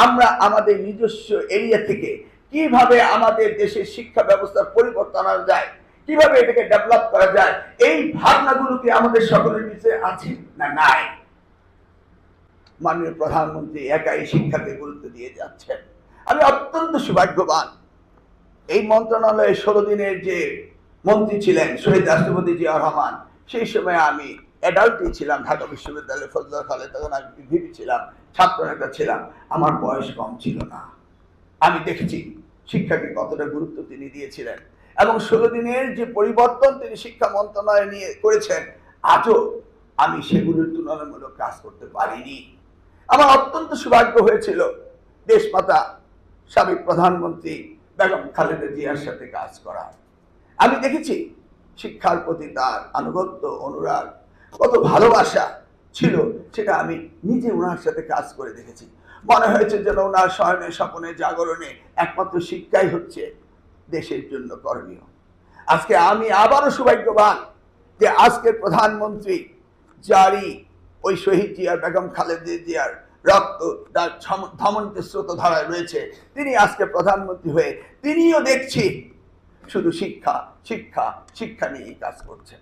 আমরা আমাদের নিজস্ব এরিয়া থেকে কিভাবে আমাদের দেশের শিক্ষা ব্যবস্থার পরিবর্তন আনা যায়, কিভাবে এটাকে ডেভেলপ করা যায়, এই ভাবনাগুলো কি আমাদের সকলের ভিতরে আছে না নাই? মাননীয় প্রধানমন্ত্রী একাই শিক্ষাকে গুরুত্ব দিয়ে যাচ্ছেন। আমি অত্যন্ত সৌভাগ্যবান। এই মন্ত্রণালয়ে 16 দিনের যে মন্ত্রী ছিলেন শহীদ রাষ্ট্রপতি জিয়া রহমান, সেই সময় আমি অ্যাডাল্টই ছিলাম, ঢাকা বিশ্ববিদ্যালয়ে ফজলুল খালে, তখন আমি ভিপি ছিলাম, ছাত্র নেতা ছিলাম। আমার বয়স কম ছিল না। আমি দেখেছি শিক্ষাকে কতটা গুরুত্ব তিনি দিয়েছিলেন এবং 16 দিনের যে পরিবর্তন তিনি শিক্ষা মন্ত্রণালয়ে নিয়ে করেছেন, আজও আমি সেগুলোর তুলনামূলক কাজ করতে পারিনি। আমার অত্যন্ত সৌভাগ্য হয়েছিল দেশমাতা সাবেক প্রধানমন্ত্রী বেগম খালেদা জিয়ার সাথে কাজ করা। আমি দেখেছি শিক্ষার প্রতি তার আনুগত্য, অনুরাগ, কত ভালোবাসা ছিল, সেটা আমি নিজে ওনার সাথে কাজ করে দেখেছি। মনে হয়েছে যেন ওনার শয়নে স্বপনে জাগরণে একমাত্র শিক্ষাই হচ্ছে দেশের জন্য করণীয়। আজকে আমি আবারও সৌভাগ্যবান যে আজকের প্রধানমন্ত্রী, যারই ওই শহীদ জিয়া বেগম খালেদা জিয়ার রক্ত তার ধমনীতে স্রোতধারায় রয়েছে, তিনি আজকে প্রধানমন্ত্রী হয়ে তিনিও দেখছি শুধু শিক্ষা শিক্ষা শিক্ষা নিয়েই কাজ করছেন।